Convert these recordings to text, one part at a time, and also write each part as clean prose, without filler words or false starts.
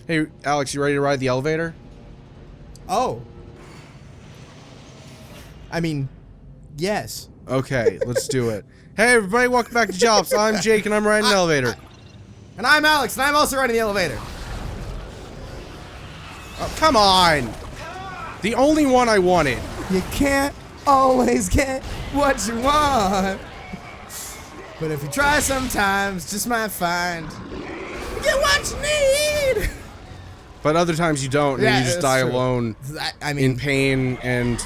Hey, Alex, you ready to ride the elevator? Oh. I mean, yes. Okay, let's do it. Hey, everybody, welcome back to Jobs. I'm Jake, and I'm riding an elevator. And I'm Alex, and I'm also riding the elevator. Oh, come on. The only one I wanted. You can't always get what you want. But if you try sometimes, just might find you get what you need. But other times you don't, and Yeah, you just that's die true. alone I mean, in pain and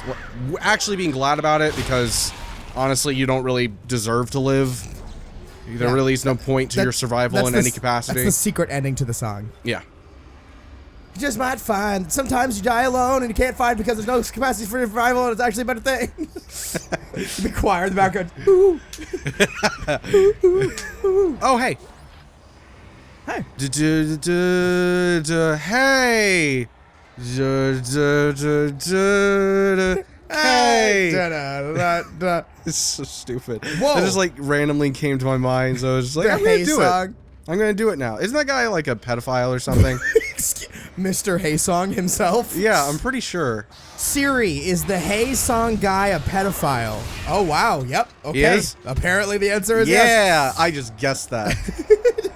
actually being glad about it because, honestly, you don't really deserve to live. There really is no point to your survival in any capacity. That's the secret ending to the song. Yeah. You just might find sometimes you die alone and you can't find because there's no capacity for survival and it's actually a better thing. The choir in the background. Ooh. Oh, hey. Hey. Hey. Hey. It's so stupid. Whoa. It just like randomly came to my mind, so I was just like, The I'm gonna Hey do song. it. I'm gonna do it now. Isn't that guy like a pedophile or something? Mr. Hey Song himself? Yeah, I'm pretty sure. Siri, is the Hey Song guy a pedophile? Oh, wow. Yep. Okay. He is? Apparently the answer is yes. Yeah, I just guessed that.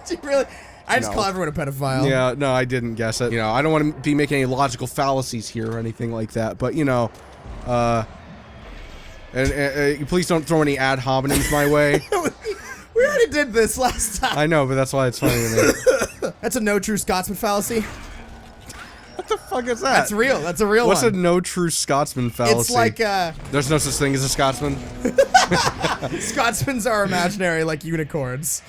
Did you really? I just No. call everyone a pedophile. Yeah, no, I didn't guess it. You know, I don't want to be making any logical fallacies here or anything like that, but you know, and please don't throw any ad hominems my way. We already did this last time. I know, but that's why it's funny to me. That's a no true Scotsman fallacy. What the fuck is that? That's real. That's a real What's one. a no true Scotsman fallacy? It's like, there's no such thing as a Scotsman. Scotsmans are imaginary like unicorns.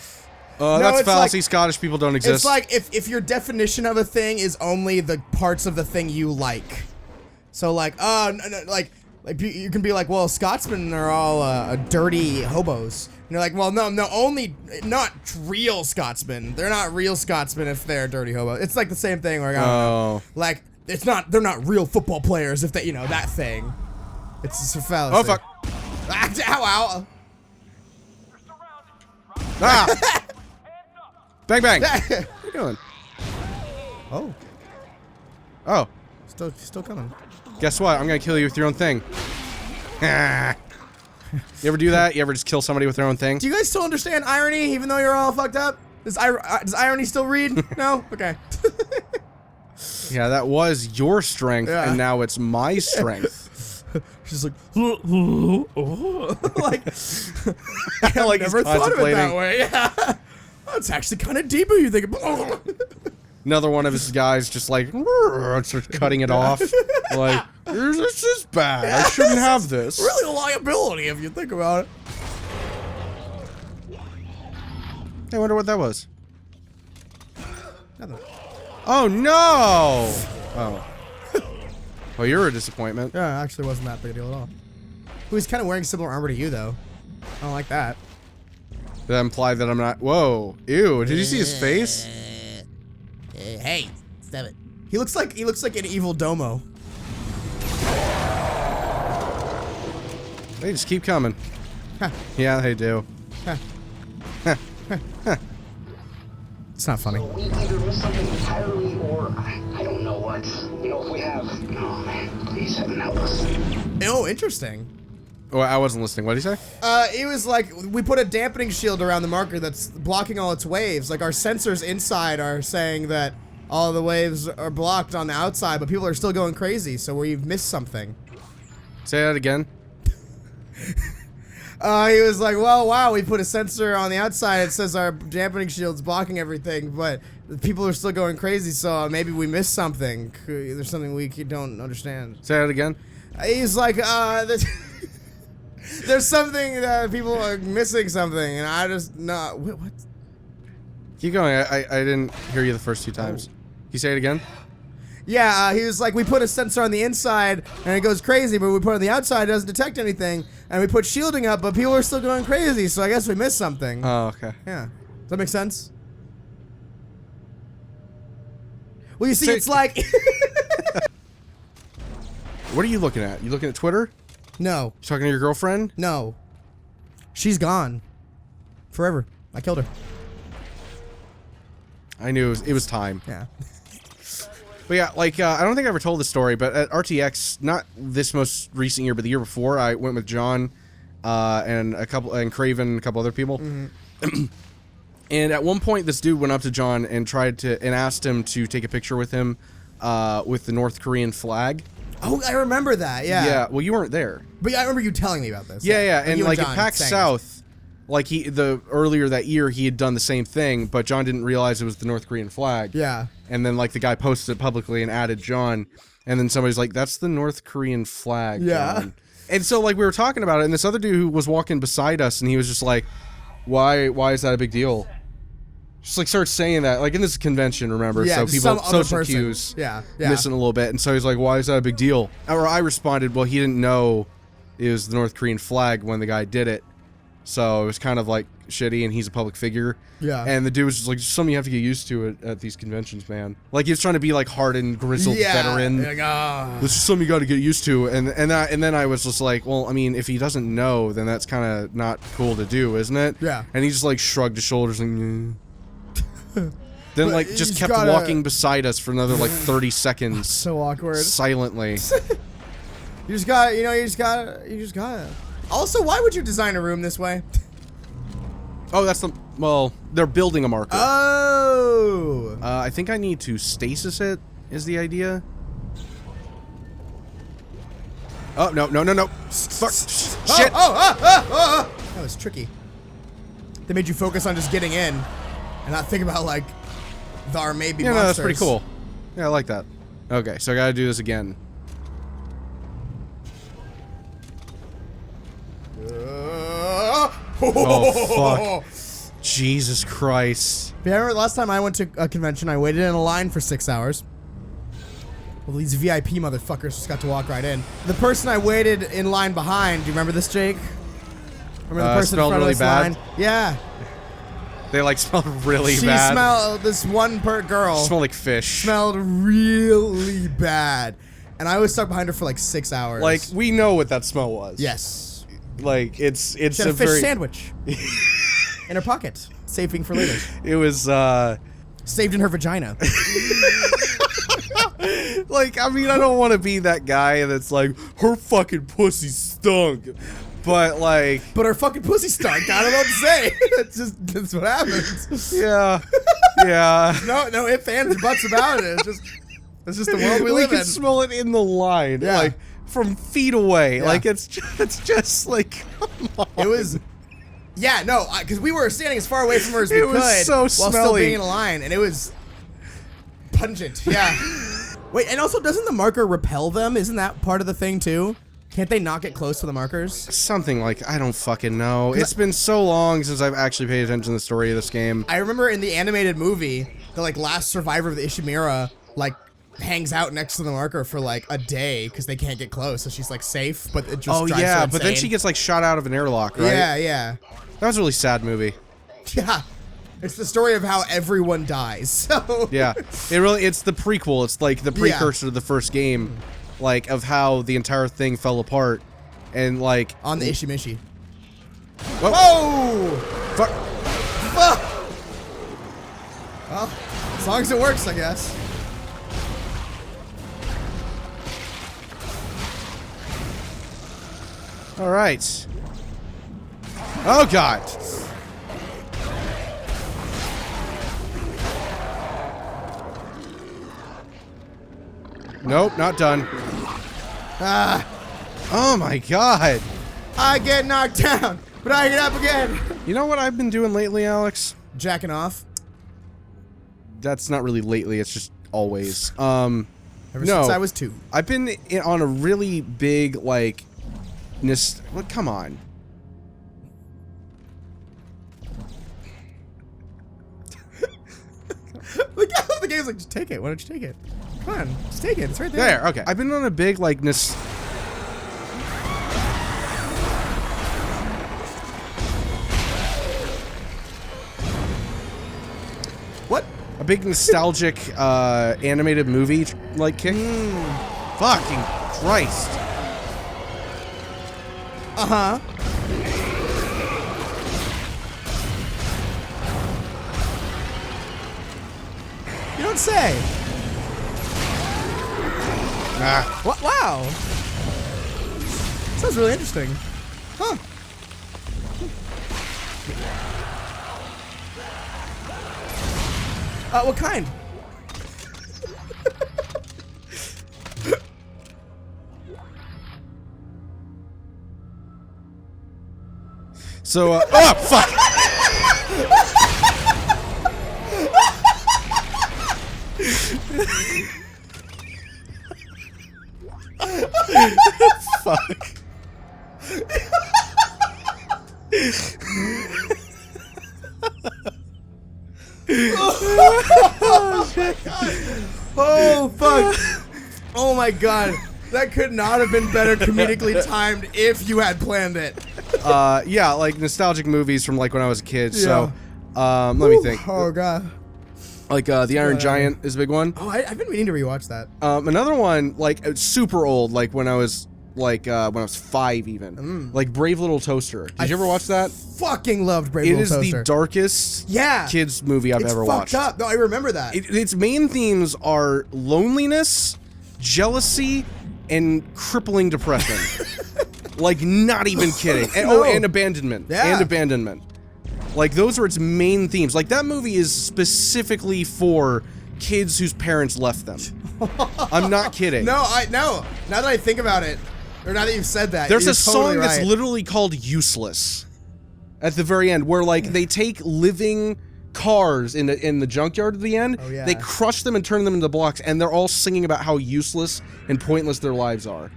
That's it's fallacy. like- Scottish people don't exist. It's like if your definition of a thing is only the parts of the thing you like. So like, like you can be like, well, Scotsmen are all dirty hobos. And you're like, well, no, only not real Scotsmen. They're not real Scotsmen if they're dirty hobos. It's like the same thing. Like, I don't know. Like they're not real football players if they, you know, that thing. It's just a fallacy. Oh fuck! Ow! Ah! Bang bang! What are you doing? Oh, Oh, still coming. guess what? I'm gonna kill you with your own thing. You ever do that? You ever just kill somebody with their own thing? Do you guys still understand irony, even though you're all fucked up? Does irony still read? No? Okay. Yeah, that was your strength, Yeah. and now it's my strength. She's like, like, Like I've he's never thought of it that contemplating. way. Yeah. That's actually kind of deep when you think about it. Another one of his guys just like starts cutting it off. Like, this is bad. I shouldn't have this. Really a liability if you think about it. I wonder what that was. Nothing. Oh no! Oh. Well, you're a disappointment. Yeah, it actually wasn't that big a deal at all. He's kind of wearing similar armor to you, though. I don't like that. Does that imply that I'm not? Whoa! Ew! Did you see his face? Hey, stop it. He looks like an evil domo. They just keep coming. Huh. Yeah, they do. It's not funny. We either miss something entirely or I don't know what. You know, if we have, oh man, please heaven help us. Oh, interesting. Oh, I wasn't listening. What did he say? It was like, we put a dampening shield around the marker that's blocking all its waves. Like, our sensors inside are saying that all the waves are blocked on the outside, but people are still going crazy, so we've missed something. Say that again. He was like, well, wow, we put a sensor on the outside. It says our dampening shield's blocking everything, but the people are still going crazy, so maybe we missed something. There's something we don't understand. Say that again. He's like, there's something that people are missing something, and I just, no, what? Keep going. I didn't hear you the first two times. Can you say it again? Yeah, he was like, we put a sensor on the inside, and it goes crazy, but we put it on the outside, it doesn't detect anything, and we put shielding up, but people are still going crazy, so I guess we missed something. Oh, okay. Yeah. Does that make sense? Well, you see, Say- it's like... What are you looking at? You looking at Twitter? No. You talking to your girlfriend? No. She's gone. Forever. I killed her. I knew it was time. Yeah. But yeah, like, I don't think I ever told the story, but at RTX, not this most recent year, but the year before, I went with John, and Craven, a couple other people. Mm-hmm. And at one point, this dude went up to John and asked him to take a picture with him, with the North Korean flag. Oh, I remember that, yeah. Yeah, well, you weren't there. But I remember you telling me about this. Yeah, and like, at John PAX South, like, earlier that year, he had done the same thing, but John didn't realize it was the North Korean flag. Yeah. And then, like, the guy posted it publicly and added John, and then somebody's like, that's the North Korean flag, Yeah. John. And so, like, we were talking about it, and this other dude who was walking beside us, and he was just like, why is that a big deal? Just, like, starts saying that, like, in this convention, remember? Yeah, so just people, some other social person. cues, Yeah. missing a little bit. And so he's like, why is that a big deal? Or I responded, well, he didn't know it was the North Korean flag when the guy did it. So it was kind of, like, shitty, and he's a public figure. Yeah. And the dude was just like, something you have to get used to at these conventions, man. Like, he was trying to be, like, hardened, grizzled veteran. Like, oh. This is something you got to get used to. And then I was just like, well, I mean, if he doesn't know, then that's kind of not cool to do, isn't it? Yeah. And he just, like, shrugged his shoulders and... Then, But like, you just just kept gotta- walking beside us for another, like, 30 seconds. So awkward. Silently. You just gotta. Also, why would you design a room this way? Oh, that's the... Well, they're building a marker. Oh. I think I need to stasis it, is the idea. Oh, no. Fuck. Shit. That was tricky. They made you focus on just getting in and not think about, like, our maybe Yeah, monsters. no, that's pretty cool. Yeah, I like that. Okay, so I gotta do this again. Oh, fuck. Jesus Christ. Yeah, I remember last time I went to a convention, I waited in a line for 6 hours. Well, these VIP motherfuckers just got to walk right in. The person I waited in line behind, do you remember this, Jake? Remember the person in smelled front really of this bad? line? Yeah. They, like, smelled really She bad. smelled, this one girl Smelled like fish. smelled really bad. And I was stuck behind her for like 6 hours. Like, we know what that smell was. yes. Like, it's She had a fish sandwich in her pocket, saving for later. It was, Saved in her vagina. like, I mean, I don't want to be that guy that's like, her fucking pussy stunk. But, like... But her fucking pussy stunk. I don't know what to say. That's what happens. Yeah. Yeah. No ifs, ands, or buts about it. It's just the world we live can in. smell it in the line. Yeah. Like, from feet away. Yeah. Like, it's just like, come on. It was... Yeah, no, because we were standing as far away from her as we It could was so while still smelly. being in a line, and it was pungent. Yeah. Wait, and also, doesn't the marker repel them? Isn't that part of the thing, too? Can't they not get close to the markers? Something like, I don't fucking know. It's been so long since I've actually paid attention to the story of this game. I remember in the animated movie, the like last survivor of the Ishimura like hangs out next to the marker for like a day because they can't get close, so she's like safe, but it just drives her but then insane. she gets like shot out of an airlock, right? Yeah. That was a really sad movie. Yeah. It's the story of how everyone dies. So Yeah. It's the prequel. It's like the precursor to the first game, like of how the entire thing fell apart, and like on the Ishimishi. Whoa! Fuck. Fuck! Well, as long as it works, I guess. All right. Oh God. Nope, not done. Ah, Oh my God. I get knocked down, but I get up again. You know what I've been doing lately, Alex? Jacking off. That's not really lately, it's just always. Ever No. since I was 2. I've been on a really big, like, what? Come on. The game's like, just take it. Why don't you take it? Come on, just take it. It's right there. There, okay. I've been on a big, like, What? a big nostalgic animated movie like kick. Fucking Christ. Uh-huh. You don't say. Wow. Sounds really interesting. Huh. What kind? So, oh, fuck! Fuck. Oh, fuck. Oh, my God. That could not have been better comedically timed if you had planned it. Yeah, like nostalgic movies from like when I was a kid. So, let me think. Oh, God. Like The Iron Giant is a big one. Oh, I've been meaning to rewatch that. Another one, like super old, like when I was 5 even. Like Brave Little Toaster. Did you ever watch that? Fucking loved Brave Little Toaster. It is the darkest kids movie I've ever watched. It's fucked up. No, I remember that. Its main themes are loneliness, jealousy, and crippling depression. Like, not even kidding. And, No. and abandonment. Yeah. And abandonment. Like, those are its main themes. Like, that movie is specifically for kids whose parents left them. I'm not kidding. No. Now that I think about it, or now that you've said that, There's you're a totally song that's right. literally called Useless at the very end, where, like, they take living cars in the junkyard at the end, Oh, yeah. they crush them and turn them into blocks, and they're all singing about how useless and pointless their lives are.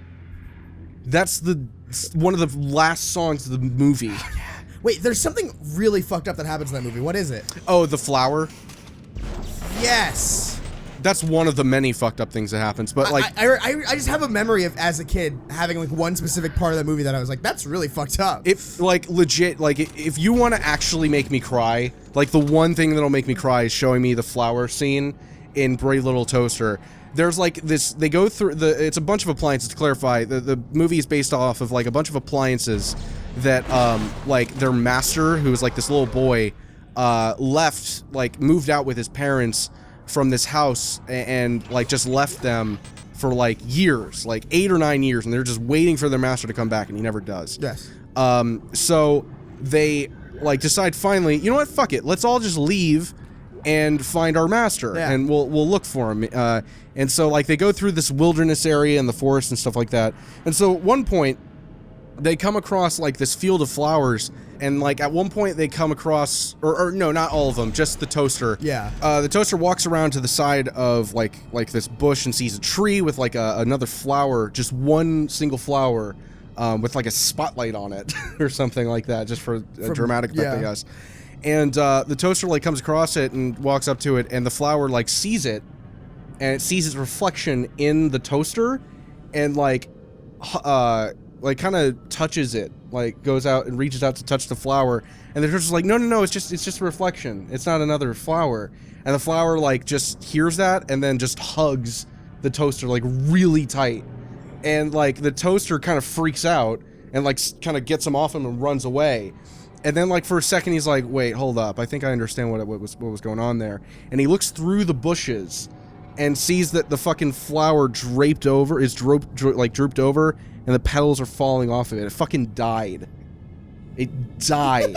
That's one of the last songs of the movie. Wait, there's something really fucked up that happens in that movie. What is it? Oh, the flower. Yes. That's one of the many fucked up things that happens. But like, I just have a memory of as a kid having like one specific part of that movie that I was like, that's really fucked up. if like legit, like if you want to actually make me cry, like the one thing that'll make me cry is showing me the flower scene in Brave Little Toaster. There's like this, they go through it's a bunch of appliances. To clarify, the movie is based off of like a bunch of appliances that like their master, who was like this little boy, left, like moved out with his parents from this house and like just left them for like years, like 8 or 9 years, and they're just waiting for their master to come back, and he never does. Yes. So they like decide finally, you know what, fuck it, let's all just leave and find our master, Yeah. and we'll look for him. And so like they go through this wilderness area in the forest and stuff like that. And so at one point they come across like this field of flowers, and like at one point they come across, or no, not all of them, just the toaster. Yeah. The toaster walks around to the side of like this bush and sees a tree with like another flower, just one single flower, with like a spotlight on it or something like that, just for a dramatic effect, I guess. And the toaster like comes across it and walks up to it, and the flower like sees it, and it sees its reflection in the toaster, and like kind of touches it, like goes out and reaches out to touch the flower, and the toaster's like, no, it's just a reflection, it's not another flower. And the flower like just hears that and then just hugs the toaster like really tight, and like the toaster kind of freaks out and like kind of gets him off him and runs away. And then like for a second he's like, wait, hold up, I think I understand what was going on there. And he looks through the bushes and sees that the fucking flower drooped over, and the petals are falling off of it. It fucking died. It died.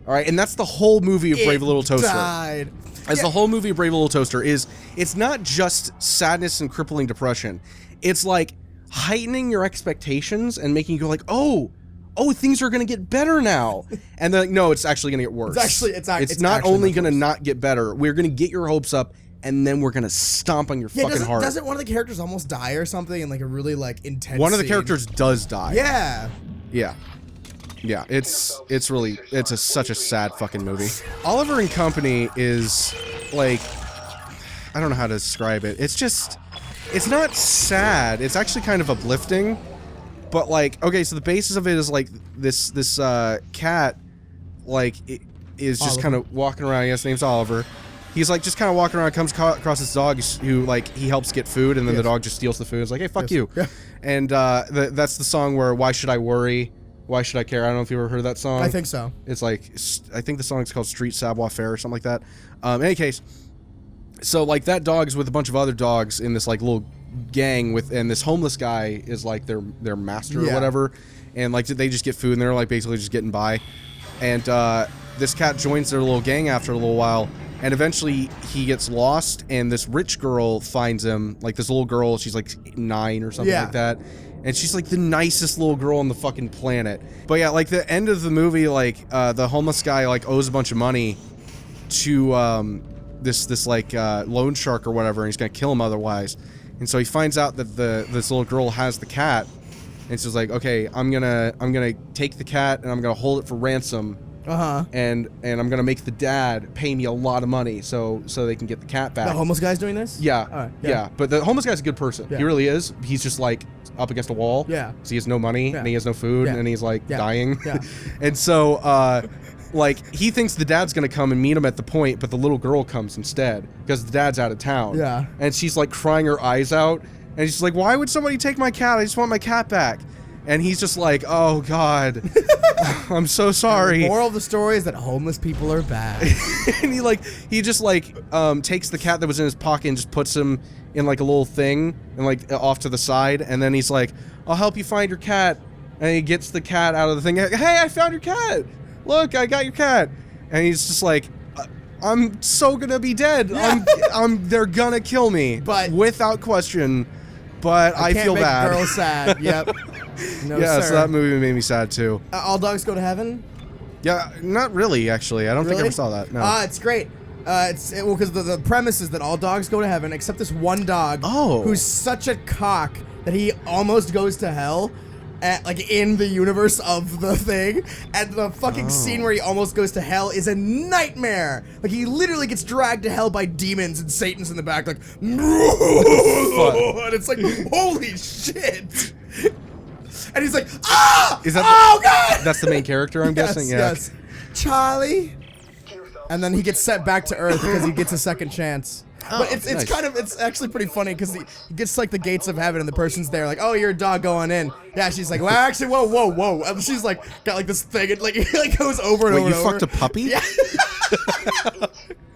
All right, and that's the whole movie of Brave Little Toaster. Died. The whole movie of Brave Little Toaster is, it's not just sadness and crippling depression. It's like heightening your expectations and making you go like, oh, things are gonna get better now. And then like, no, it's actually gonna get worse. It's not actually only much gonna worse. not get better. We're gonna get your hopes up, and then we're gonna stomp on your fucking heart. Doesn't one of the characters almost die or something in like a really like intense One of the scene? characters does die. Yeah. Yeah, it's such a sad fucking movie. Oliver and Company is like, I don't know how to describe it. It's not sad. It's actually kind of uplifting. But like, okay, so the basis of it is like this cat, like is just Oliver. kind of walking around. I guess his name's Oliver. He's like just kind of walking around, comes across this dog who like he helps get food, and then the dog just steals the food. It's like, hey, fuck you. Yeah. And that's the song where Why Should I Worry? Why Should I Care? I don't know if you ever heard that song. I think so. It's like, I think the song's called Street Savoir Faire or something like that. In any case, so like that dog's with a bunch of other dogs in this like little gang and this homeless guy is like their master or Yeah. whatever, and like they just get food and they're like basically just getting by, and this cat joins their little gang after a little while, and eventually he gets lost, and this rich girl finds him, like this little girl, she's like 9 or something Yeah. like that. And she's like the nicest little girl on the fucking planet. But yeah, like the end of the movie, like the homeless guy like owes a bunch of money to this like loan shark or whatever, and he's gonna kill him otherwise. And so he finds out that this little girl has the cat, and she's like, okay, I'm gonna take the cat and I'm gonna hold it for ransom, and I'm gonna make the dad pay me a lot of money so they can get the cat back. The homeless guy's doing this? Yeah, Alright, yeah. But the homeless guy's a good person. Yeah. He really is. He's just like up against a wall. Yeah. So he has no money Yeah. and he has no food Yeah. and he's like Yeah. dying. Yeah. And so like he thinks the dad's gonna come and meet him at the point, but the little girl comes instead because the dad's out of town. Yeah. And she's like crying her eyes out, and she's like, "Why would somebody take my cat? I just want my cat back." And he's just like, "Oh God, I'm so sorry." The moral of the story is that homeless people are bad. And he just takes the cat that was in his pocket and just puts him in like a little thing and like off to the side, and then he's like, "I'll help you find your cat." And he gets the cat out of the thing. "Hey, I found your cat. Look, I got your cat." And he's just like, "I'm so gonna be dead. They're gonna kill me, But- without question." But I Can't feel make bad. girls sad. Yep. No, Yeah, sir. so that movie made me sad too. All Dogs Go to Heaven? Yeah, not really actually. I don't think I Really? ever saw that. No. It's great. Because the premise is that all dogs go to heaven except this one dog Oh. who's such a cock that he almost goes to hell. Like in the universe of the thing, and the fucking scene where he almost goes to hell is a nightmare. Like he literally gets dragged to hell by demons, and Satan's in the back, like, and it's like, holy shit! And he's like, ah! Is that oh god! That's the main character, I'm guessing. Yeah. Yes, Charlie. And then he gets sent back to Earth because he gets a second chance. But it's nice. it's actually pretty funny because he gets to, like, the gates of heaven and the person's there like, oh, you're a dog going in. Yeah, she's like, well, actually, whoa. And she's like, got like this thing and like it like goes over and Wait, over you and over. fucked a puppy? Yeah, And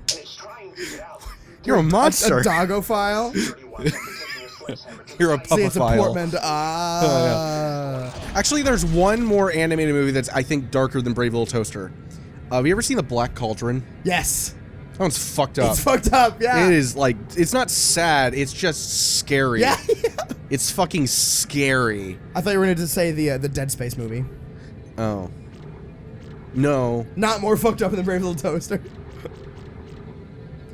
it's trying to get out. You're a a monster. dogophile. 31 seconds taking a sledgehammer. You're a See, it's a pupophile. portmanteau. Ah. Actually, there's one more animated movie that's, I think, darker than Brave Little Toaster. Have you ever seen The Black Cauldron? Yes. That one's fucked up. It's fucked up. Yeah. It is like, it's not sad, it's just scary. Yeah. It's fucking scary. I thought you were going to say the Dead Space movie. Oh. No. Not more fucked up than Brave Little Toaster.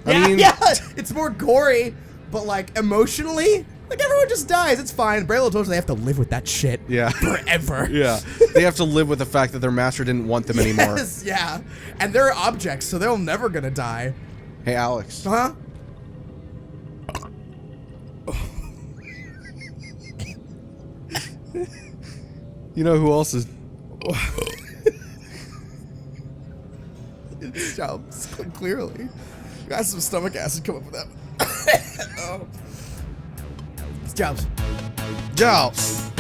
I mean, yeah, it's more gory, but like emotionally, like everyone just dies. It's fine. Brave Little Toaster, they have to live with that shit. Yeah. Forever. Yeah. They have to live with the fact that their master didn't want them anymore. Yes, yeah. And they're objects, so they're never gonna die. Hey, Alex. Huh? You know who else is... It jumps, clearly. Got some stomach acid come up with that. Oh. It's jumps. Jobs.